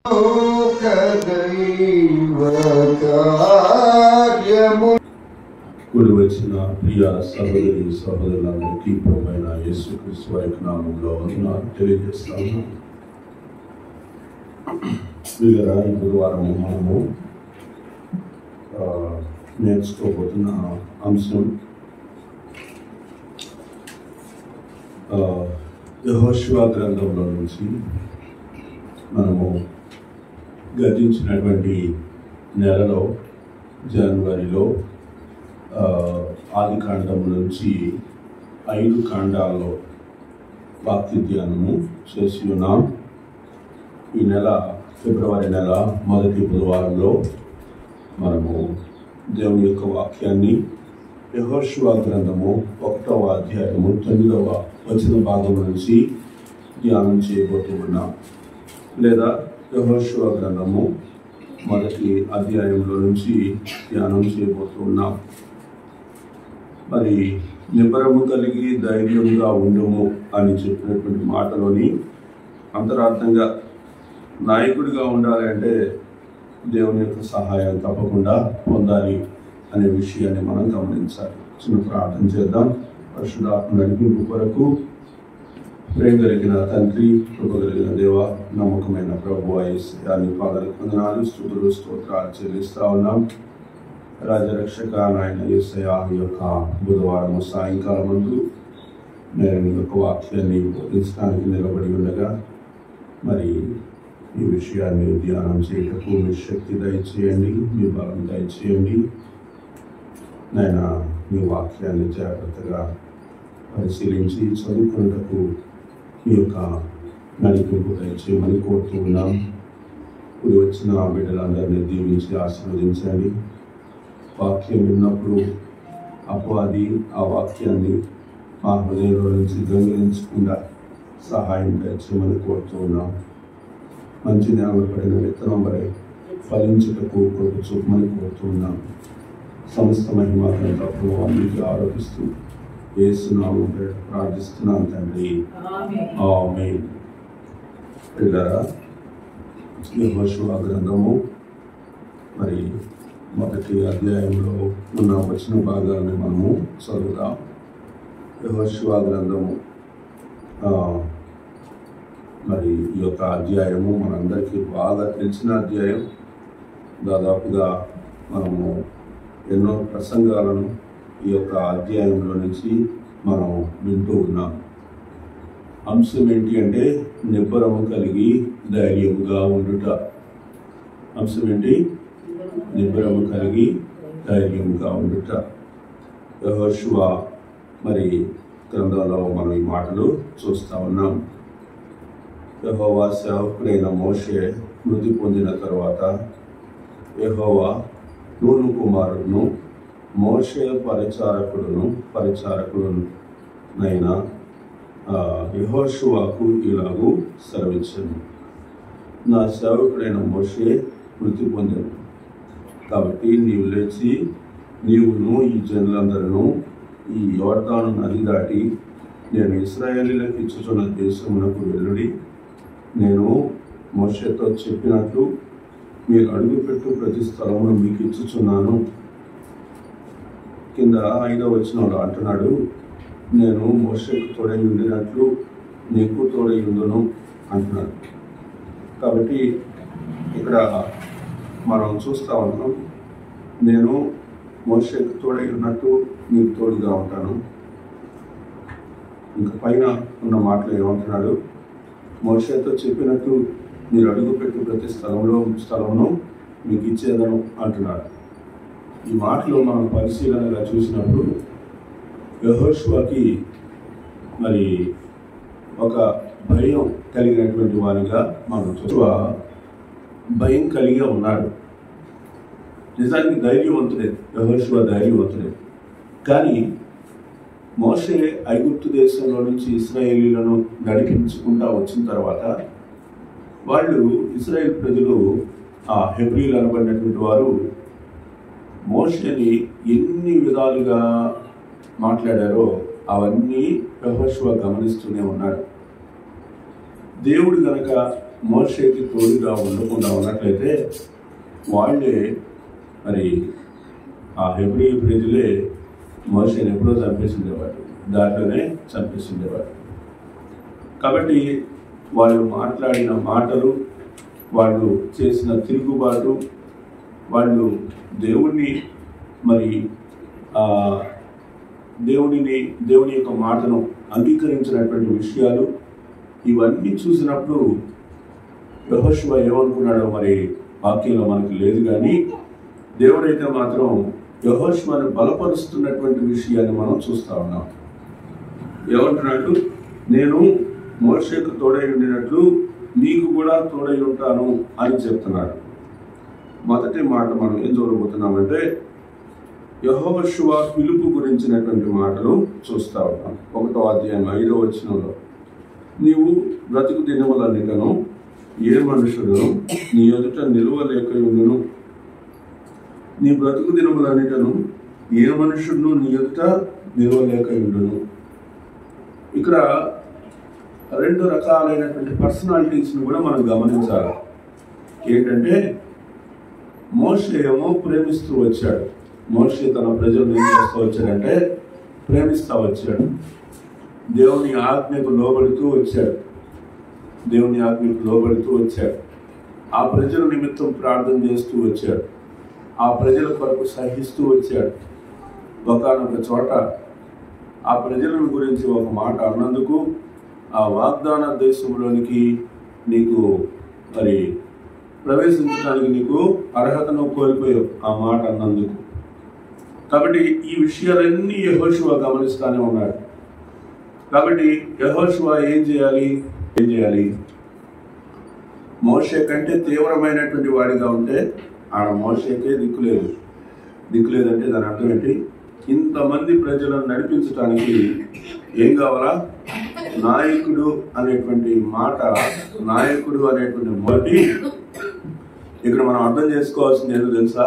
కూడి వచ్చిన ప్రియ సహోదరి సహోదరులందరికీ ప్రభువైన యేసుక్రీస్తు వారి నామములో వందనాలు తెలియజేస్తాము. వీళ్ళరా ఈ గురువారం మనము నేర్చుకోబోతున్న అంశం యెహోషువ గ్రంథంలో నుంచి మనము గతించినటువంటి నెలలో జనవరిలో ఆది కాండం నుంచి 5 కాండాల్లో వాక్య ధ్యానము చేసి ఉన్నాం. ఈ నెల ఫిబ్రవరి నెల మొదటి బుధవారంలో మనము దేవుని యొక్క వాక్యాన్ని యెహోషువ గ్రంథము 1వ అధ్యాయము 9వ వచన భాగం నుంచి ధ్యానం చేయబోతూ ఉన్నాం. లేదా యెహోషువ గ్రంథము మొదటి అధ్యాయంలో నుంచి ధ్యానం చేయబోతూ ఉన్నాం. మరి నిబ్బరము కలిగి ధైర్యంగా ఉండము అని చెప్పినటువంటి మాటలోని అంతరార్థంగా నాయకుడిగా ఉండాలి అంటే దేవుని యొక్క సహాయం తప్పకుండా పొందాలి అనే విషయాన్ని మనం గమనించాలి. చిన్న ప్రార్థన చేద్దాం. పరిశుద్ధాత్మ నడిపింపు కొరకు ప్రేమ కలిగిన తండ్రి, కృప కలిగిన దేవ, నమ్మకమైన ప్రభువా యేసయ్యా నీ పాదాలకు వందనాలు, స్తుతులు స్తోత్రాలు చెల్లిస్తా ఉన్నాం. రాజరక్షక నాయన యేసయ్యా ఈ యొక్క బుధవారం సాయంకాలం ముందు నేను నీ యొక్క వాక్యాన్ని బోధించడానికి నిలబడి ఉండగా మరి ఈ విషయాన్ని ధ్యానం చేయటకు మీ శక్తి దయచేయండి, మీ బలం దయచేయండి. నాయన మీ వాక్యాన్ని జాగ్రత్తగా పరిశీలించి చదువుకున్నటకు మీ యొక్క నడిపింపు దయచేయమని కోరుతూ ఉన్నాం. ఇప్పుడు వచ్చిన బిడ్డలందరినీ దీవించి ఆశీర్వదించండి. వాక్యం విన్నప్పుడు అపవాది ఆ వాక్యాన్ని మా హృదయంలో నుంచి దొంగిలించకుండా సహాయం దయచేయమని కోరుతూ ఉన్నాం. మంచి నేల పడిన విత్తనం వలె ఫలించుటకు కృప చూపమని కోరుతూ ఉన్నాం. సమస్త మహిమాత్రంతో ప్రభువానికి ఆరోపిస్తూ యేసు నామములో ప్రార్థిస్తున్నాను తండ్రి, ఆమేన్. పిల్లరా, యెహోషువ గ్రంథము మరి మొదటి అధ్యాయంలో ఉన్న వచన భాగాన్ని మనము చదువుదాం. యెహోషువ గ్రంథము మరి ఈ యొక్క అధ్యాయము మనందరికీ బాగా తెలిసిన అధ్యాయం. దాదాపుగా మనము ఎన్నో ప్రసంగాలను ఈ యొక్క అధ్యాయంలో నుంచి మనం వింటూ ఉన్నాం. అంశం ఏంటి అంటే నిబ్బరము కలిగి ధైర్యముగా ఉండుట. అంశం ఏంటి? నిబ్బరము కలిగి ధైర్యముగా ఉండుట. యెహోషువ మరి గ్రంథంలో మనం ఈ మాటలు చూస్తూ ఉన్నాం. యెహోవా సేవకుడైన మోషే మృతి పొందిన తర్వాత యెహోవా నూను కుమారుడును మోషే పరిచారకుడునైన యెహోషువకు ఇలాగూ సెలవిచ్చాను. నా సేవకుడైన మోషే మృతి పొందాను కాబట్టి నీవు లేచి నీవును ఈ జనులందరూ ఈ యోర్దాను నది దాటి నేను ఇశ్రాయేలీయులకు ఇచ్చుచున్న దేశమునకు వెళ్ళుడి. నేను మోషేతో చెప్పినట్లు మీరు అడుగుపెట్టు ప్రతి స్థలమును మీకు ఇచ్చుచున్నాను. కింద 5వ వచనంలో అంటున్నాడు, నేను మోషేకు తోడై ఉండినట్లు నీకు తోడై ఉండును అంటున్నాడు. కాబట్టి ఇక్కడ మనం చూస్తూ ఉన్నాం, నేను మోషేకు తోడై ఉన్నట్టు నీకు తోడుగా ఉంటాను. ఇంకా పైన ఉన్న మాటలు ఏమంటున్నాడు? మోషేతో చెప్పినట్టు మీరు అడుగుపెట్టు ప్రతి స్థలమును మీకు ఇచ్చేదను అంటున్నాడు. ఈ మాటలు మనం పరిశీలనగా చూసినప్పుడు యెహోషువకి మరి ఒక భయం కలిగినటువంటి వారిగా మనం భయం కలిగి ఉన్నాడు. నిజానికి ధైర్యవంతుడే, యెహోషువ ధైర్యవంతుడే. కానీ మోషే ఐగుప్తు దేశంలో నుంచి ఇశ్రాయేలీయులను నడిపించుకుంటా వచ్చిన తర్వాత వాళ్ళు ఇశ్రాయేల్ ప్రజలు ఆ హెబ్రీలు అనబడినటువంటి వారు మోషేని ఎన్ని విధాలుగా మాట్లాడారో అవన్నీ యెహోషువ గమనిస్తూనే ఉన్నాడు. దేవుడు గనక మోషేకి తోడుగా ఉండకుండా ఉన్నట్లయితే వాళ్ళే మరి ఆ హెబ్రీ ప్రజలే మోషేని ఎప్పుడో చంపేసిండేవాడు, దాంట్లోనే చంపేసిండేవాడు. కాబట్టి వాళ్ళు మాట్లాడిన మాటలు, వాళ్ళు చేసిన తిరుగుబాటు, వాళ్ళు దేవుని మరి దేవుని యొక్క మాటను అంగీకరించినటువంటి విషయాలు ఇవన్నీ చూసినప్పుడు యెహోషువ ఏమనుకున్నాడో మరి వాక్యంలో మనకు లేదు, కానీ దేవుడైతే మాత్రం యెహోషువను బలపరుస్తున్నటువంటి విషయాన్ని మనం చూస్తా ఉన్నాం. ఏమంటున్నాడు? నేను మోషేకు తోడై ఉండినట్లు నీకు కూడా తోడై ఉంటాను అని చెప్తున్నాడు. మొదటి మాట మనం ఏం చూడబోతున్నామంటే యెహోషువ పిలుపు గురించినటువంటి మాటలు చూస్తా ఉన్నాం. 1వ అధ్యాయం 5వ వచనంలో, నీవు బ్రతుకు దినములన్నిటను ఏ మనుషుడు నీ ఎదుట నిలువలేక ఉండును. నీ బ్రతుకు దినములన్నిటను ఏ మనుషుడు నీ ఎదుట నిలువలేక ఉండును. ఇక్కడ 2 రకాలైనటువంటి పర్సనాలిటీస్ని కూడా మనం గమనించాలి. ఏంటంటే మోషే ఏమో ప్రేమిస్తూ వచ్చాడు. మోషే తన ప్రజలను ఏం చేస్తూ వచ్చాడంటే ప్రేమిస్తూ వచ్చాడు. దేవుని ఆజ్ఞకు లోబడుతూ వచ్చాడు. దేవుని ఆజ్ఞకు లోబడుతూ వచ్చాడు. ఆ ప్రజల నిమిత్తం ప్రార్థన చేస్తూ వచ్చాడు. ఆ ప్రజల కొరకు సహిస్తూ వచ్చాడు. ఒకానొక చోట ఆ ప్రజల గురించి ఒక మాట అన్నందుకు ఆ వాగ్దాన దేశంలోనికి నీకు మరి ప్రవేశించడానికి నీకు అర్హతను కోల్పోయావు ఆ మాట అన్నందుకు. కాబట్టి ఈ విషయాలన్నీ యెహోషువ గమనిస్తానే ఉన్నాడు. కాబట్టి యెహోషువ ఏం చేయాలి? మోషే కంటే తీవ్రమైనటువంటి వాడిగా ఉంటే ఆడ మోషేకే దిక్కులేదంటే దాని అర్థం ఏంటి? ఇంతమంది ప్రజలను నడిపించడానికి ఏం కావాలా? నాయకుడు అనేటువంటి మాట, నాయకుడు అనేటువంటి మొదటి ఇక్కడ మనం అర్థం చేసుకోవాల్సింది ఏదో తెలుసా?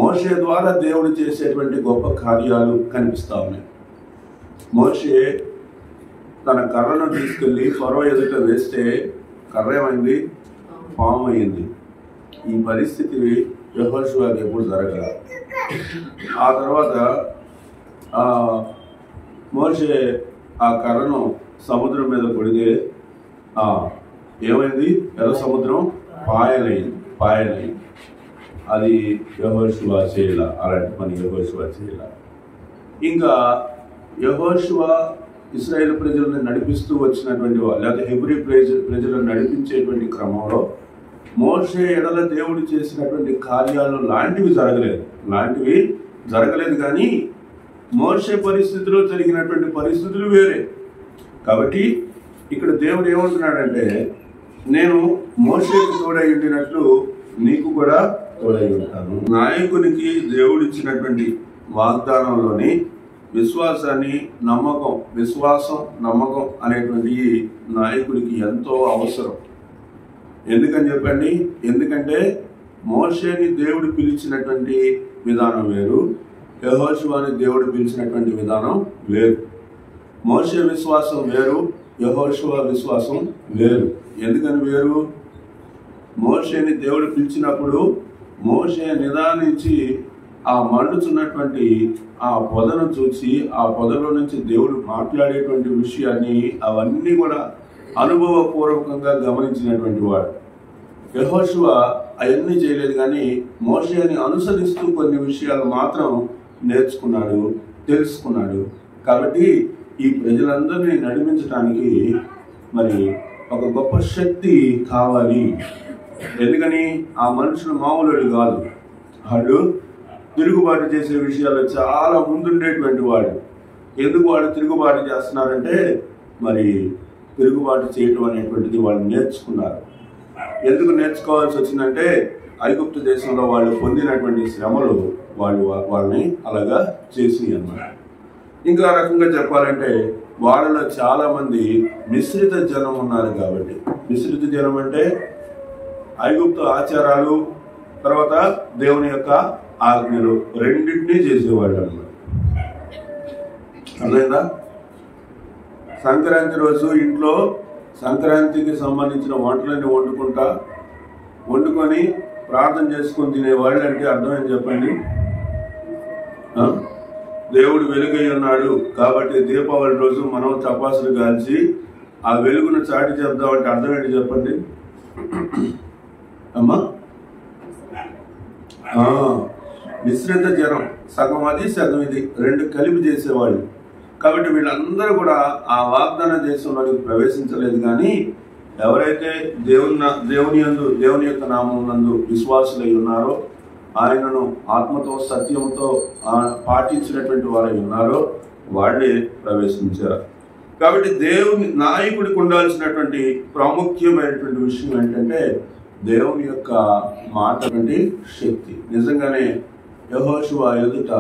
మోషే ద్వారా దేవుడు చేసేటువంటి గొప్ప కార్యాలు కనిపిస్తా ఉన్నాయి. మోషే తన కర్రను తీసుకెళ్లి ఫరో ఎదుట వేస్తే కర్ర ఏమైంది? పాము అయింది. ఈ పరిస్థితి యెహోషువకి ఎప్పుడు జరగదు. ఆ తర్వాత మోషే ఆ కర్రను సముద్రం మీద కొడితే ఏమైంది? ఎర్ర సముద్రం పాయలైంది. అది యెహోషువ చేయాల, అలాంటి పని యెహోషువ చేయాల. ఇంకా యెహోషువ ఇశ్రాయేలు ప్రజలను నడిపిస్తూ వచ్చినటువంటి వాళ్ళు, లేకపోతే హెబ్రీ ప్రజలను నడిపించేటువంటి క్రమంలో మోషే ఎడల దేవుడు చేసినటువంటి కార్యాలు లాంటివి జరగలేదు కానీ మోషే పరిస్థితిలో జరిగినటువంటి పరిస్థితులు వేరే. కాబట్టి ఇక్కడ దేవుడు ఏమంటున్నాడంటే, నేను మోషేకు తోడై ఉండినట్లు నీకు కూడా తోడై ఉంటాను. నాయకునికి దేవుడిచ్చినటువంటి వాగ్దానంలోని విశ్వాసం నమ్మకం అనేటువంటి నాయకుడికి ఎంతో అవసరం. ఎందుకని చెప్పండి? ఎందుకంటే మోషేని దేవుడు పిలిచినటువంటి విధానం వేరు, యెహోషువని దేవుడు పిలిచినటువంటి విధానం వేరు. మోషే విశ్వాసం వేరు, యెహోషువ విశ్వాసం వేరు. ఎందుకని వేరు? మోషేని దేవుడు పిలిచినప్పుడు మోషే నిదానించి ఆ మండుచున్నటువంటి ఆ పొదను చూసి ఆ పొదలో నుంచి దేవుడు మాట్లాడేటువంటి విషయాన్ని అవన్నీ కూడా అనుభవపూర్వకంగా గమనించినటువంటి వాడు. యెహోషువ అవన్నీ చేయలేదు, కానీ మోషేని అనుసరిస్తూ కొన్ని విషయాలు మాత్రం నేర్చుకున్నాడు, తెలుసుకున్నాడు. కాబట్టి ఈ ప్రజలందరినీ నడిపించడానికి మరి ఒక గొప్ప శక్తి కావాలి. ఎందుకని? ఆ మనుషులు మామూలు కాదు. వాళ్ళు తిరుగుబాటు చేసే విషయాల్లో చాలా ముందుండేటువంటి వాడు. ఎందుకు వాళ్ళు తిరుగుబాటు చేస్తున్నారంటే మరి తిరుగుబాటు చేయటం అనేటువంటిది వాళ్ళు నేర్చుకున్నారు. ఎందుకు నేర్చుకోవాల్సి వచ్చిందంటే ఐగుప్తు దేశంలో వాళ్ళు పొందినటువంటి శ్రమలు వాళ్ళని అలాగా చేసి అన్నమాట. ఇంకా రకంగా చెప్పాలంటే వాళ్ళలో చాలా మంది మిశ్రిత జనం ఉన్నారు. కాబట్టి మిశ్రిత జనం అంటే ఐగుప్తు ఆచారాలు తర్వాత దేవుని యొక్క ఆజ్ఞలు రెండింటినీ చేసేవాళ్ళు అన్నమాట. అర్థమైందా? సంక్రాంతి రోజు ఇంట్లో సంక్రాంతికి సంబంధించిన వంటలన్నీ వండుకొని ప్రార్థన చేసుకొని తినేవాళ్ళు అంటే అర్థం ఏం చెప్పండి? దేవుడు వెలుగై ఉన్నాడు కాబట్టి దీపావళి రోజు మనం టపాసులు కాల్చి ఆ వెలుగును చాటి చేద్దామంటే అర్థం ఏంటి చెప్పండి అమ్మా? మిశ్రిత జనం, సగం అది సగం ఇది, రెండు కలిపి చేసేవాళ్ళు. కాబట్టి వీళ్ళందరూ కూడా ఆ వాగ్దాన దేశంలోకి ప్రవేశించలేదు. కానీ ఎవరైతే దేవుని యొక్క నామం నందు విశ్వాసులై ఉన్నారో, ఆయనను ఆత్మతో సత్యంతో పాటించినటువంటి వారై ఉన్నారో వాళ్ళే ప్రవేశించారు. కాబట్టి దేవుని నాయకుడికి ఉండాల్సినటువంటి ప్రాముఖ్యమైనటువంటి విషయం ఏంటంటే దేవుని యొక్క మాట అంటే శక్తి. నిజంగానే యెహోషువ ఎదుట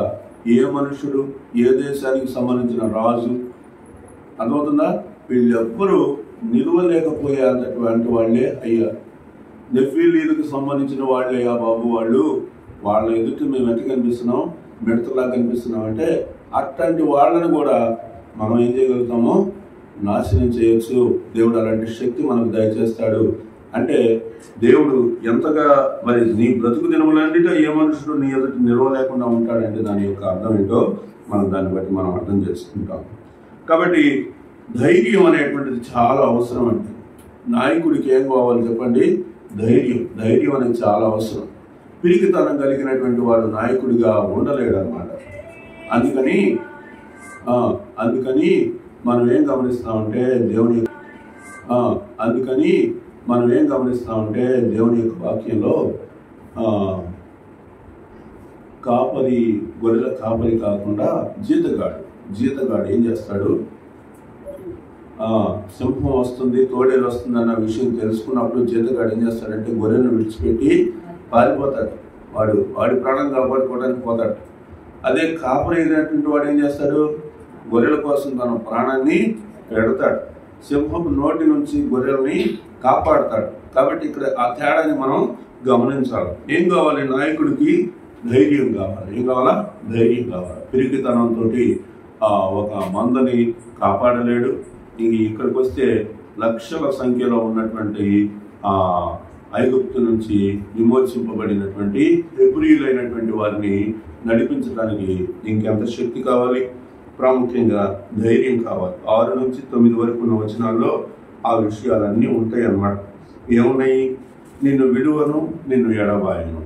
ఏ మనుషుడు, ఏ దేశానికి సంబంధించిన రాజు, అర్థమవుతుందా, వీళ్ళెవ్వరూ నిలవలేకపోయేటటువంటి వాళ్ళే అయ్యారు. నెఫీలీలకు సంబంధించిన వాళ్ళయ్యా బాబు, వాళ్ళ ఎదుట మేము ఎట్లా కనిపిస్తున్నాం, మిడతలా కనిపిస్తున్నాం అంటే అట్లాంటి వాళ్ళని కూడా మనం ఏం చేయగలుగుతామో నాశనం చేయొచ్చు. దేవుడు అలాంటి శక్తి మనకు దయచేస్తాడు. అంటే దేవుడు ఎంతగా మరి నీ బ్రతుకు దినములన్నిటో ఏ మనుషుడు నీ ఎదుటి నిలవలేకుండా ఉంటాడంటే దాని యొక్క అర్థం ఏంటో దాన్ని బట్టి మనం అర్థం చేసుకుంటాం. కాబట్టి ధైర్యం అనేటువంటిది చాలా అవసరం అండి. నాయకుడికి ఏం కావాలి చెప్పండి? ధైర్యం అనేది చాలా అవసరం. పిరికితనం కలిగినటువంటి వాడు నాయకుడిగా ఉండలేడు అన్నమాట. అందుకని మనం ఏం గమనిస్తామంటే దేవుని యొక్క వాక్యంలో గొర్రెల కాపరి కాకుండా జీతగాడు ఏం చేస్తాడు? సింహం వస్తుంది, తోడేలు వస్తుంది అన్న విషయం తెలుసుకున్నప్పుడు జీతగాడు ఏం చేస్తాడంటే గొర్రెను విడిచిపెట్టి పారిపోతాడు. వాడి ప్రాణం కాపాడుకోవడానికి పోతాడు. అదే కాపరి అయినటువంటి వాడు ఏం చేస్తాడు? గొర్రెల కోసం తన ప్రాణాన్ని పెడతాడు. సింహపు నోటి నుంచి గొర్రెల్ని కాపాడతాడు. కాబట్టి ఇక్కడ ఆ తేడాని మనం గమనించాలి. ఏం కావాలి? నాయకుడికి ధైర్యం కావాలి. ఏం కావాలా? ధైర్యం కావాలి. పిరికితనంతో ఒక మందని కాపాడలేడు. ఇక్కడికి వస్తే లక్షల సంఖ్యలో ఉన్నటువంటి ఐగుప్తు నుంచి విమోచింపబడినటువంటి హెబ్రీయులైనటువంటి వారిని నడిపించడానికి ఇంకెంత శక్తి కావాలి? ప్రాముఖ్యంగా ధైర్యం కావాలి. 6 నుంచి 9 వరకు ఉన్న వచనాల్లో ఆ విషయాలన్నీ ఉంటాయి అన్నమాట. ఏమున్నాయి? నిన్ను విడువను, నిన్ను ఎడబాయను.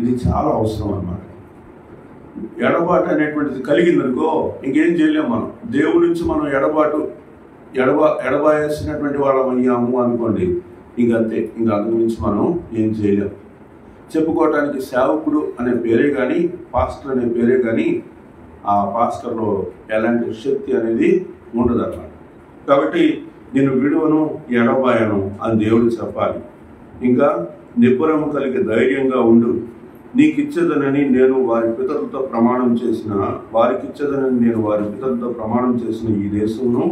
ఇది చాలా అవసరం అన్నమాట. ఎడబాటు అనేటువంటిది కలిగిందనుకో ఇంకేం చేయలేము మనం. దేవుడి నుంచి మనం ఎడబాయాల్సినటువంటి వాళ్ళం అయ్యాము అనుకోండి, ఇంకంతే. అందు గురించి మనం ఏం చేయలేము. చెప్పుకోవటానికి సేవకుడు అనే పేరే కానీ, పాస్టర్ అనే పేరే కానీ ఆ పాస్టర్లో ఎలాంటి శక్తి అనేది ఉండదు అన్నమాట. కాబట్టి నేను విడువను, ఎడబాయను అని దేవుడు చెప్పాలి. ఇంకా నిబ్బరము కలిగి ధైర్యంగా ఉండు. నీకిచ్చేదనని నేను వారి పితరులతో ప్రమాణం చేసిన ఈ దేశమును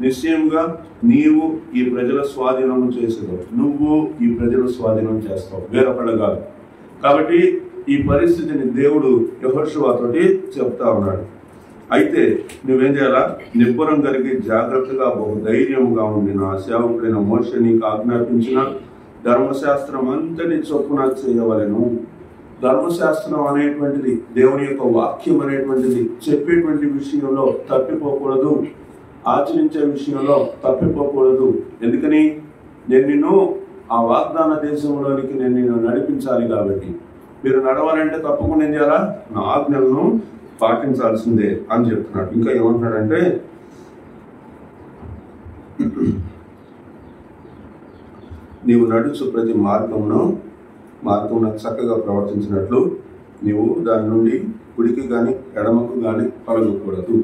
నిశ్చయంగా నీవు ఈ ప్రజల స్వాధీనం చేసేదావు. నువ్వు ఈ ప్రజల స్వాధీనం చేస్తావు, వేరొకళ్ళు కాదు. కాబట్టి ఈ పరిస్థితిని దేవుడు యెహోషువతోటి చెప్తా ఉన్నాడు. అయితే నువ్వేం చేయాలా? నిబ్బరం కలిగి జాగ్రత్తగా బహు ధైర్యంగా ఉండి నా సేవకుడైన మోషే నీకు ఆజ్ఞాపించిన ధర్మశాస్త్రం అంతటి చొప్పున చేయవలెను. ధర్మశాస్త్రం అనేటువంటిది, దేవుని యొక్క వాక్యం అనేటువంటిది చెప్పేటువంటి విషయంలో తప్పిపోకూడదు, ఆచరించే విషయంలో తప్పిపోకూడదు. ఎందుకని? నేను నిన్ను ఆ వాగ్దాన దేశంలోనికి నిన్ను నడిపించాలి. కాబట్టి మీరు నడవాలంటే తప్పకుండా ఏం చేయాలా? నా ఆజ్ఞలను పాటించాల్సిందే అని చెప్తున్నాడు. ఇంకా ఏమంటున్నాడంటే నీవు నడుచు ప్రతి మార్గమున చక్కగా ప్రవర్తించినట్లు నీవు దాని నుండి కుడికి కానీ ఎడమకు కానీ తొలగకూడదు.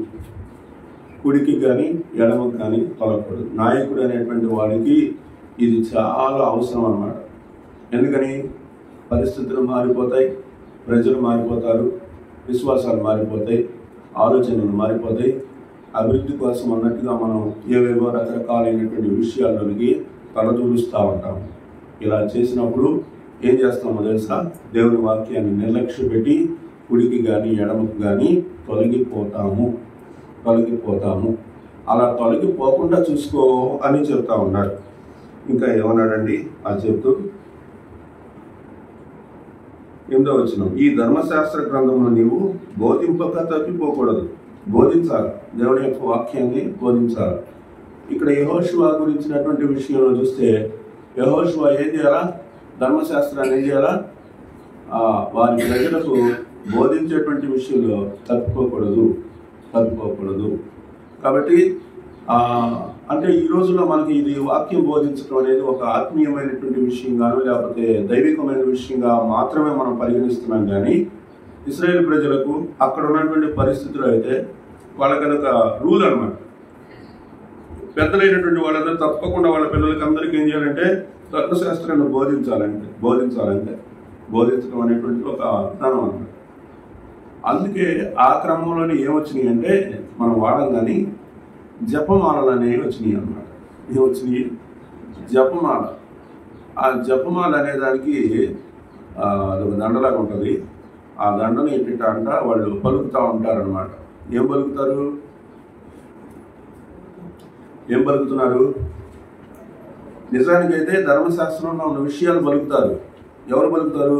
నాయకుడు అనేటువంటి వాడికి ఇది చాలా అవసరం అన్నమాట. ఎందుకని? పరిస్థితులు మారిపోతాయి, ప్రజలు మారిపోతారు, విశ్వాసాలు మారిపోతాయి, ఆలోచనలు మారిపోతాయి. అభివృద్ధి కోసం అన్నట్టుగా మనం ఏవేవో రకరకాలైనటువంటి విషయాల్లోనికి తలదూరుస్తూ ఉంటాం. ఇలా చేసినప్పుడు ఏం చేస్తామో తెలుసా? దేవుని వాక్యాన్ని నిర్లక్ష్య పెట్టి కుడికి కానీ ఎడమకు కానీ తొలగిపోతాము. అలా తొలగిపోకుండా చూసుకో అని చెప్తా ఉన్నాడు. ఇంకా ఏమన్నాడండి అది చెప్తూ 8వ వచనం, ఈ ధర్మశాస్త్ర గ్రంథమును నీవు బోధింపక తప్పిపోకూడదు. బోధించాలి, దేవుని యొక్క వాక్యాన్ని బోధించాలి. ఇక్కడ యెహోషువ గురించినటువంటి విషయంలో చూస్తే యెహోషువ ఏం చేయాలా? ధర్మశాస్త్రాన్ని ఏం చేయాలా? వారి ప్రజలకు బోధించేటువంటి విషయంలో తప్పిపోకూడదు. కాబట్టి అంటే ఈ రోజుల్లో మనకి ఇది వాక్యం బోధించడం అనేది ఒక ఆత్మీయమైనటువంటి విషయంగాను లేకపోతే దైవికమైన విషయంగా మాత్రమే మనం పరిగణిస్తున్నాం. కానీ ఇశ్రాయేల్ ప్రజలకు అక్కడ ఉన్నటువంటి పరిస్థితులు అయితే వాళ్ళకి ఒక రూల్ అనమాట. పెద్దలైనటువంటి వాళ్ళందరూ తప్పకుండా వాళ్ళ పిల్లలకి అందరికీ ఏం చేయాలంటే తత్వశాస్త్రాన్ని బోధించాలంటే బోధించడం అనేటువంటి ఒక విధానం అనమాట. అందుకే ఆ క్రమంలోనే ఏమొచ్చినాయి అంటే మనం వాడంగాని జపమాలలు అనేవి వచ్చినాయి అన్నమాట. ఏమొచ్చినాయి? జపమాల. ఆ జపమాల అనే దానికి అదొక దండలాగా ఉంటుంది. ఆ దండను ఏంటంటే వాళ్ళు పలుకుతూ ఉంటారనమాట. ఏం పలుకుతున్నారు? నిజానికైతే ధర్మశాస్త్రంలో ఉన్న విషయాలు పలుకుతారు. ఎవరు పలుకుతారు?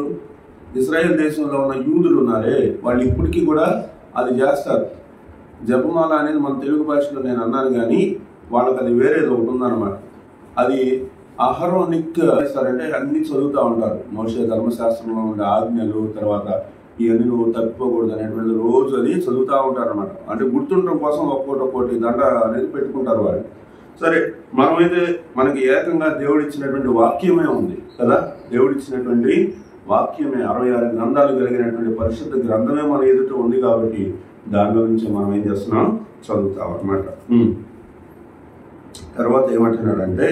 ఇశ్రాయేల్ దేశంలో ఉన్న యూదులు ఉన్నారే, వాళ్ళు ఇప్పటికీ కూడా అది చేస్తారు. జపమాల అనేది మన తెలుగు భాషలో నేను అన్నాను, కానీ వాళ్ళకి అది వేరేది ఒకటి ఉందన్నమాట. అది అహరోనిక్ చేస్తారంటే అన్ని చదువుతూ ఉంటారు. మోషే ధర్మశాస్త్రంలో ఉండే ఆజ్ఞలు, తర్వాత ఇవన్నీ నువ్వు తప్పిపోకూడదు అనేటువంటి రోజు అది చదువుతూ ఉంటారు అనమాట. అంటే గుర్తుండడం కోసం ఒక్కోటి దండ అనేది పెట్టుకుంటారు వాళ్ళు. సరే, మనమైతే మనకి ఏకంగా దేవుడిచ్చినటువంటి వాక్యమే ఉంది కదా. దేవుడిచ్చినటువంటి వాక్యమే 66 గ్రంథాలు కలిగినటువంటి పరిశుద్ధ గ్రంథమే మన ఎదుట ఉంది. కాబట్టి దానిలో నుంచి మనం ఏం చేస్తున్నాం? చదువుతాం అన్నమాట. తర్వాత ఏమంటున్నాడంటే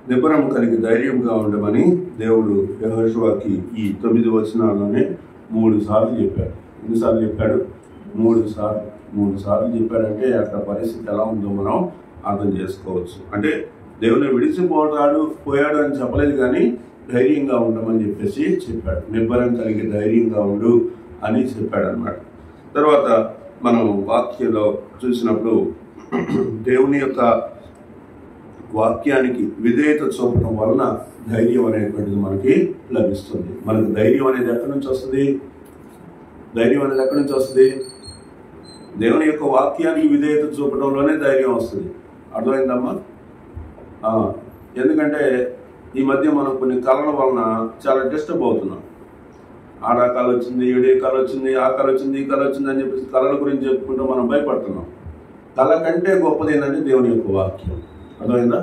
నిబ్బరం కలిగి ధైర్యంగా ఉండమని దేవుడు యెహోషువకి ఈ 9 వచనాల్లోనే 3 సార్లు చెప్పాడు. ఎన్నిసార్లు చెప్పాడు? 3 సార్లు చెప్పాడంటే అక్కడ పరిస్థితి ఎలా ఉందో మనం అర్థం చేసుకోవచ్చు. అంటే దేవుని పోయాడు అని చెప్పలేదు, కానీ ధైర్యంగా ఉండమని చెప్పేసి చెప్పాడు. నిబ్బరం కలిగి ధైర్యంగా ఉండు అని చెప్పాడు అనమాట. తర్వాత మనం వాక్యంలో చూసినప్పుడు దేవుని యొక్క వాక్యానికి విధేయత చూపడం వలన ధైర్యం అనేటువంటిది మనకి లభిస్తుంది. మనకు ధైర్యం అనేది ఎక్కడి నుంచి వస్తుంది? దేవుని యొక్క వాక్యానికి విధేయత చూపడంలోనే ధైర్యం వస్తుంది. అర్థమైందమ్మా? ఎందుకంటే ఈ మధ్య మనం కొన్ని కళల వలన చాలా డిస్టర్బ్ అవుతున్నాం. ఆడ కళ వచ్చింది, ఈడే కళ వచ్చింది, ఆ కళ వచ్చింది, ఈ కళ వచ్చింది అని చెప్పేసి కళల గురించి చెప్పుకుంటూ మనం భయపడుతున్నాం. కళ కంటే గొప్పది ఏంటంటే దేవుని యొక్క వాక్యం. అర్థమైందా?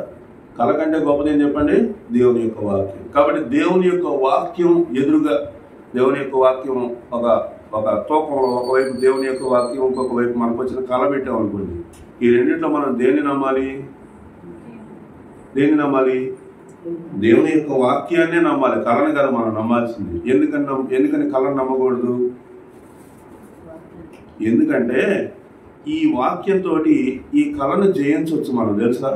కళ కంటే గొప్పది ఏం చెప్పండి? దేవుని యొక్క వాక్యం. కాబట్టి దేవుని యొక్క వాక్యం ఎదురుగా దేవుని యొక్క వాక్యం ఒక తూకంలో ఒకవైపు దేవుని యొక్క వాక్యం, ఇంకొక వైపు మనకు వచ్చిన కళ పెట్టామనుకోండి. ఈ రెండింటిలో మనం దేన్ని నమ్మాలి? దేవుని యొక్క వాక్యాన్నే నమ్మాలి. కళను కదా మనం నమ్మాల్సింది. ఎందుకని కళను నమ్మకూడదు? ఎందుకంటే ఈ వాక్యంతో ఈ కళను జయించవచ్చు మనం. తెలుసా?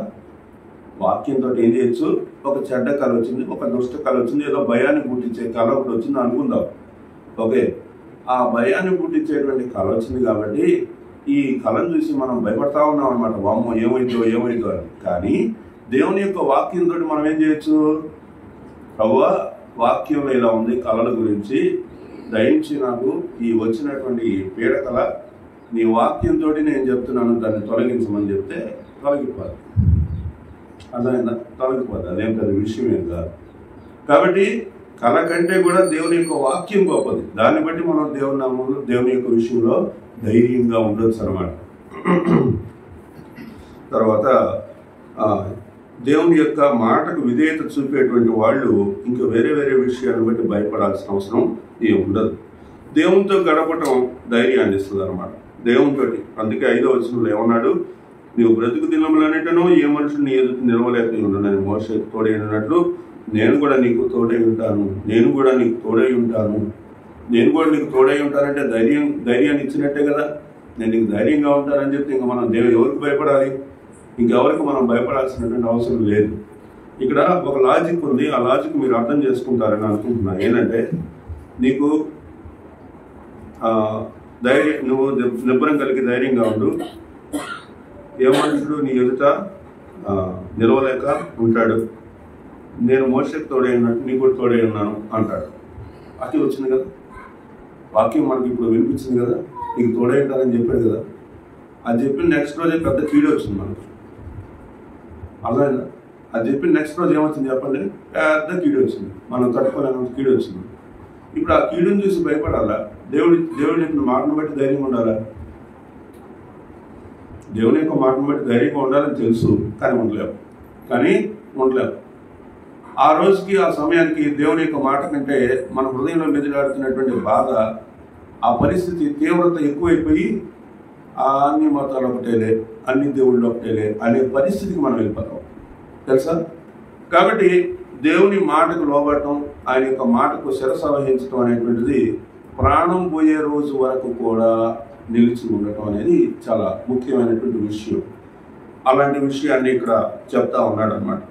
వాక్యంతో ఏం చేయొచ్చు? ఒక చెడ్డ కళ వచ్చింది, ఒక దుష్ట కళ వచ్చింది, ఏదో భయాన్ని పుట్టించే కళ ఒకటి వచ్చింది అనుకుందాం. ఓకే, ఆ భయాన్ని పుట్టించేటువంటి కళ వచ్చింది కాబట్టి ఈ కళను చూసి మనం భయపడతా ఉన్నాం అనమాట. వామ్మో ఏమైందో అని. కానీ దేవుని యొక్క వాక్యంతో మనం ఏం చేయొచ్చు? ప్రభువా, వాక్యంలో ఇలా ఉంది కళల గురించి, దయించి నాకు ఈ వచ్చినటువంటి పీడకల నీ వాక్యంతో నేను చెప్తున్నాను, దాన్ని తొలగించమని చెప్తే తొలగిపోదు. అర్థమైందా? తొలగిపోదు. అదేం పెద్ద విషయం ఏం కాదు. కాబట్టి కళ కంటే కూడా దేవుని యొక్క వాక్యం గొప్పది. దాన్ని బట్టి మనం దేవుని యొక్క విషయంలో ధైర్యంగా ఉండొచ్చు అన్నమాట. తర్వాత దేవుని యొక్క మాటకు విధేయత చూపేటువంటి వాళ్ళు ఇంకా వేరే విషయాలను బట్టి భయపడాల్సిన అవసరం ఏమి ఉండదు. దేవునితో గడపటం ధైర్యాన్ని ఇస్తుంది అనమాట. దేవునితో. అందుకే 5వ వచనంలో ఏమన్నాడు? నీవు బ్రతుకు దినములన్నిటినూ ఏ మనుషుని ఎదుటి నిలవలేక ఉండనని మోషేకు తోడైనట్లు నేను కూడా నీకు తోడై ఉంటాను. నేను కూడా నీకు తోడై ఉంటానంటే ధైర్యాన్ని ఇచ్చినట్టే కదా. నేను నీకు ధైర్యంగా ఉంటానని చెప్తే ఇంకా మనం ఎవరికి భయపడాలి? ఇంకెవరికి మనం భయపడాల్సినటువంటి అవసరం లేదు. ఇక్కడ ఒక లాజిక్ ఉంది. ఆ లాజిక్ మీరు అర్థం చేసుకుంటారని అనుకుంటున్నాను. ఏంటంటే నీకు నువ్వు నిబ్బరం కలిగి ధైర్యంగా ఉండు. ఏ మనుషుడు నీ ఎదుట నిలవలేక ఉంటాడు, నేను మోషేకు తోడై ఉన్నట్టు నీకు కూడా తోడై ఉన్నాను అంటాడు. వాక్యం వచ్చింది కదా, వాక్యం మనకి ఇప్పుడు వినిపించింది కదా, నీకు తోడై ఉంటానని చెప్పాడు కదా. అది చెప్పిన నెక్స్ట్ రోజే పెద్ద కీడు వచ్చింది మనకు. అలా అది చెప్పిన నెక్స్ట్ రోజు ఏమొచ్చింది చెప్పండి, పెద్ద కీడు వచ్చింది, మనం తట్టుకోలేని కీడు వచ్చింది. ఇప్పుడు ఆ కీడుని చూసి భయపడాలా? దేవుడి యొక్క మాటను బట్టి ధైర్యంగా ఉండాలా? దేవుని యొక్క మాటను బట్టి ధైర్యంగా ఉండాలని తెలుసు, కానీ ఉండలేము. ఆ రోజుకి ఆ సమయానికి దేవుని యొక్క మాట కంటే మన హృదయంలో మెదిలాడుతున్నటువంటి బాధ, ఆ పరిస్థితి తీవ్రత ఎక్కువైపోయి అన్ని మతాలు ఒకటేలే, అన్ని దేవుళ్ళు ఒకటేలే అనే పరిస్థితికి మనం వెళ్ళిపోతాం, తెలుసా? కాబట్టి దేవుని మాటకు లోబడటం, ఆయన యొక్క మాటకు శిరస్సు వహించడం అనేటువంటిది ప్రాణం పోయే రోజు వరకు కూడా నిలిచి ఉండటం అనేది చాలా ముఖ్యమైనటువంటి విషయం. అలాంటి విషయాన్ని ఇక్కడ చెప్తా ఉన్నాడు అన్నమాట.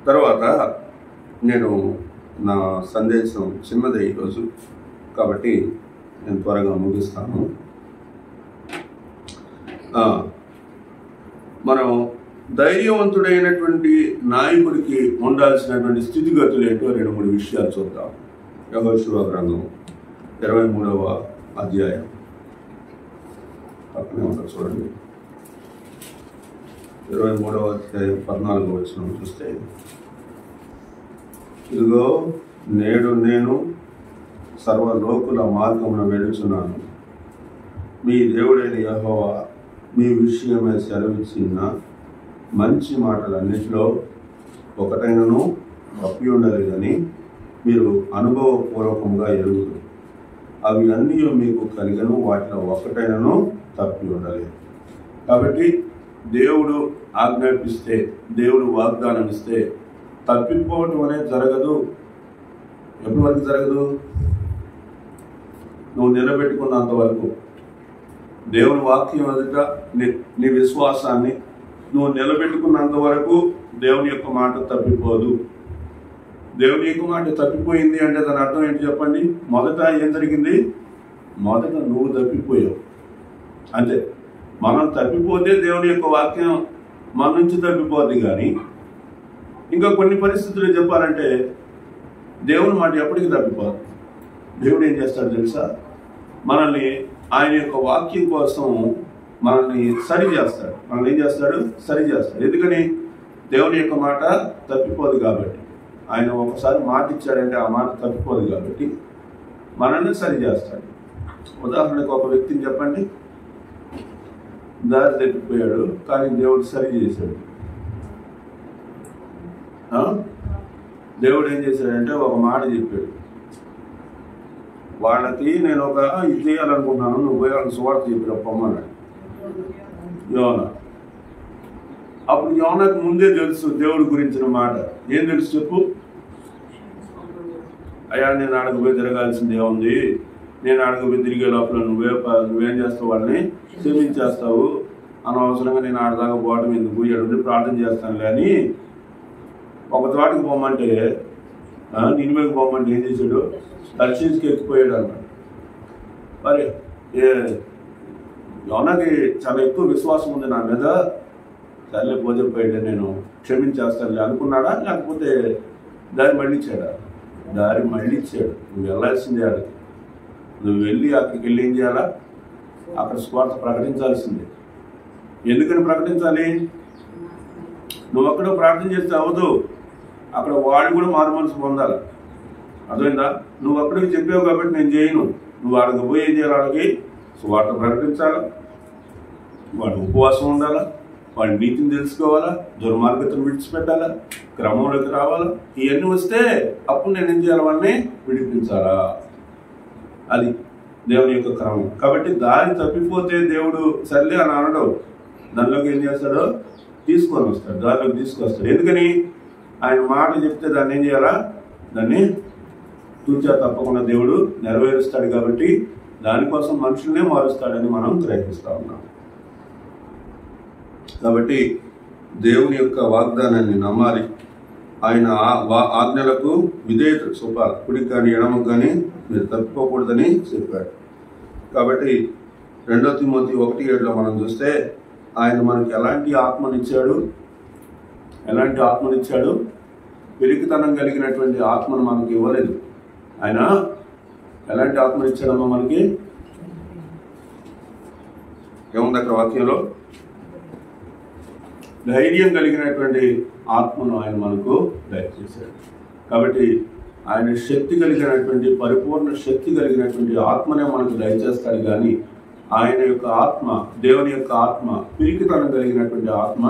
తర్వాత నేను నా సందేశం చిన్నదే ఈరోజు, కాబట్టి నేను త్వరగా ముగిస్తాను. మనం ధైర్యవంతుడైనటువంటి నాయకుడికి ఉండాల్సినటువంటి స్థితిగతులు ఏంటో 2-3 విషయాలు చూద్దాం. యెహోషువ గ్రంథం 23వ అధ్యాయం పక్కనే ఉంటుంది చూడండి. 23వ అధ్యాయం 14వ వచనం చూస్తే, ఇదిగో నేడు నేను సర్వలోకుల మార్గమున వెళుచున్నాను, మీ దేవుడైన యెహోవా మీ విషయమై సెలవిచ్చిన మంచి మాటలన్నిటిలో ఒకటైనను తప్పి ఉండలేదని మీరు అనుభవపూర్వకంగా ఎరుగుతారు. అవి అన్నీ మీకు కలిగను, వాటిలో ఒకటైనను తప్పి ఉండలేదు. కాబట్టి దేవుడు ఆజ్ఞాపిస్తే, దేవుడు వాగ్దానం ఇస్తే తప్పిపోవటం అనేది జరగదు. ఎప్పటి వరకు జరగదు? నువ్వు నిలబెట్టుకున్నంత వరకు. దేవుని వాక్యం ఎదుట నీ విశ్వాసాన్ని నువ్వు నిలబెట్టుకున్నంత వరకు దేవుని యొక్క మాట తప్పిపోదు. దేవుని యొక్క మాట తప్పిపోయింది అంటే దాని అర్థం ఏంటి చెప్పండి? మొదట ఏం జరిగింది? మొదట నువ్వు తప్పిపోయావు అంతే. మనం తప్పిపోతే దేవుని యొక్క వాక్యం మన నుంచి తప్పిపోద్ది. కానీ ఇంకా కొన్ని పరిస్థితులు చెప్పాలంటే దేవుని మాట ఎప్పటికీ తప్పిపోదు. దేవుడు ఏం చేస్తాడు తెలుసా? మనల్ని ఆయన యొక్క వాక్యం కోసం మనల్ని సరి చేస్తాడు. మనల్ని ఏం చేస్తాడు? సరి చేస్తాడు. ఎందుకని? దేవుని యొక్క మాట తప్పిపోదు కాబట్టి. ఆయన ఒకసారి మాట ఇచ్చాడంటే ఆ మాట తప్పిపోదు కాబట్టి మనల్ని సరి చేస్తాడు. ఉదాహరణకు ఒక వ్యక్తిని చెప్పండి, దారి తప్పిపోయాడు కానీ దేవుడు సరి చేశాడు. దేవుడు ఏం చేశాడంటే ఒక మాట చెప్పాడు, వాళ్ళకి నేను ఒక ఇది చేయాలనుకుంటున్నాను, నువ్వు పోయి వాళ్ళకి సువార్త చెప్పాడు పొమ్మన్నాడు యోనా. అప్పుడు యోనాకు ముందే తెలుసు దేవుడి గురించిన మాట. ఏం తెలుసు చెప్పు? అయ్యా నేను ఆడకపోయి తిరగాల్సింది ఏముంది, నేను ఆడకపోయి తిరిగే లోపల నువ్వేం చేస్తావు? వాళ్ళని క్షమించేస్తావు, అనవసరంగా నేను ఆడదాకా పోవటం ఎందుకు, ఎడుండి ప్రార్థన చేస్తాను. కానీ ఒక తోటకి పోమంటే, నినివేకి పోమంటే ఏం చేశాడు? దర్శించుకు ఎక్కిపోయాడు అన్నాడు. మరి యోనాకి చాలా ఎక్కువ విశ్వాసం ఉంది నా మీద, సర్లే పోతే నేను క్షమించేస్తానులే అనుకున్నాడా? లేకపోతే దారి మళ్ళించాడా? దారి మళ్ళించాడు. నువ్వు వెళ్ళాల్సిందే ఆడికి. నువ్వు వెళ్ళి అక్కడికి వెళ్ళి ఏం చేయాలా? అక్కడ స్వార్థ ప్రకటించాల్సిందే. ఎందుకని ప్రకటించాలి? నువ్వు అక్కడ ప్రార్థన చేస్తే అవ్వదు, అక్కడ వాడు కూడా మారు మనసు పొందాలి. అర్థమైందా? నువ్వు అక్కడికి చెప్పావు కాబట్టి నేను చేయను. నువ్వు ఆడికి పోయి ఏం చేయాలి? ఆడికి స్వార్థ ప్రకటించాలా, వాడు ఉపవాసం ఉండాలా, వాడి నీతిని తెలుసుకోవాలా, దుర్మార్గతను విడిచిపెట్టాలా, క్రమంలోకి రావాలా. ఇవన్నీ వస్తే అప్పుడు నేను ఏం చేయాలి? వాళ్ళని విడిపించాలా. అది దేవుని యొక్క క్రమం. కాబట్టి దారి తప్పిపోతే దేవుడు సర్లే అని అనడు, దానిలోకి ఏం చేస్తాడో తీసుకొని వస్తాడు, దారిలోకి తీసుకొస్తాడు. ఎందుకని? ఆయన మాట చెప్తే దాన్ని ఏం చేయాలా? దాన్ని తూచా తప్పకుండా దేవుడు నెరవేరుస్తాడు. కాబట్టి దానికోసం మనుషులనే మారుస్తాడని మనం గ్రహిస్తూ ఉన్నాం. కాబట్టి దేవుని యొక్క వాగ్దానాన్ని నమ్మాలి. ఆయన ఆజ్ఞలకు విధేయత చూపాలి. కుడికి కానీ ఎడమకు కానీ మీరు తప్పిపోకూడదని చెప్పాడు. కాబట్టి 2 తిమోతి 1:7 మనం చూస్తే ఆయన మనకి ఎలాంటి ఆత్మనిచ్చాడు? పిరికితనం కలిగినటువంటి ఆత్మను మనకి ఇవ్వలేదు. ఆయన ఎలాంటి ఆత్మనిచ్చాడమ్మా మనకి? ఏముంది అక్కడ వాక్యంలో? ధైర్యం కలిగినటువంటి ఆత్మను ఆయన మనకు దయచేశాడు. కాబట్టి ఆయన శక్తి కలిగినటువంటి, పరిపూర్ణ శక్తి కలిగినటువంటి ఆత్మనే మనకు దయచేస్తాడు. కానీ ఆయన యొక్క ఆత్మ, దేవుని యొక్క ఆత్మ పిరికితనం కలిగినటువంటి ఆత్మ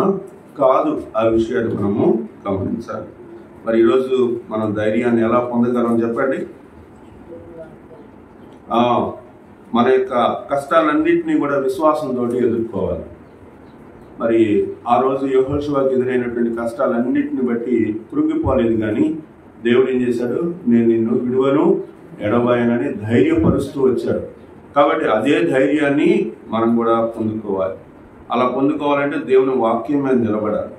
కాదు. ఆ విషయాన్ని మనము గమనించాలి. మరి ఈరోజు మనం ధైర్యాన్ని ఎలా పొందగలం చెప్పండి? మన యొక్క కష్టాలన్నింటినీ కూడా విశ్వాసంతో ఎదుర్కోవాలి. మరి ఆ రోజు యెహోషువకి ఎదురైనటువంటి కష్టాలన్నింటిని బట్టి కృంగిపోలేదు. కానీ దేవుడు ఏం చేశాడు? నేను నిన్ను విడువను, ఎడబాయనని ధైర్యపరుస్తూ వచ్చాడు. కాబట్టి అదే ధైర్యాన్ని మనం కూడా పొందుకోవాలి. అలా పొందుకోవాలంటే దేవుని వాక్యం మీద నిలబడాలి.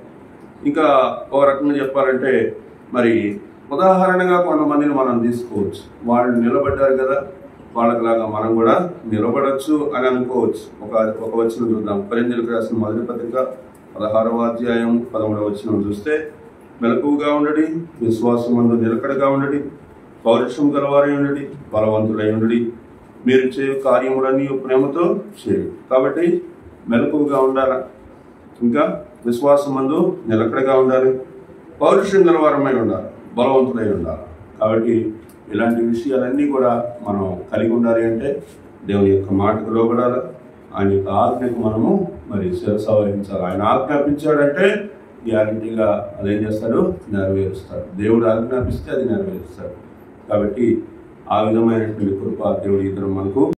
ఇంకా ఒక రకంగా చెప్పాలంటే, మరి ఉదాహరణగా కొంతమందిని మనం తీసుకోవచ్చు. వాళ్ళు నిలబడ్డారు కదా, వాళ్ళకిలాగా మనం కూడా నిలబడచ్చు అని అనుకోవచ్చు. ఒక వచనం చూద్దాం. కొరింథీయులకు రాసిన మొదటి పత్రిక 16వ అధ్యాయం 13వ వచనం చూస్తే, మెలకువగా ఉండడి, విశ్వాసమందు నిలకడగా ఉండడి, పౌరుషం గలవారై ఉండడి, బలవంతులై ఉండడి, మీరు చేయు కార్యములన్నీ ప్రేమతో చేయండి. కాబట్టి మెలకువగా ఉండాలి, ఇంకా విశ్వాసమందు నిలకడగా ఉండాలి, పౌరుషం గలవారమై ఉండాలి, బలవంతులై ఉండాలి. కాబట్టి ఇలాంటి విషయాలన్నీ కూడా మనం కలిగి ఉండాలి అంటే దేవుని యొక్క మాటకు లోబడాలి. ఆయన యొక్క ఆజ్ఞకు మనము మరి శిరస వహించాలి. ఆయన ఆజ్ఞాపించాడంటే గ్యారంటీగా అదేం చేస్తాడు? నెరవేరుస్తాడు. దేవుడు ఆజ్ఞాపిస్తే అది నెరవేరుస్తాడు. కాబట్టి ఆ విధమైనటువంటి కృప దేవుడి ఇద్దరు మనకు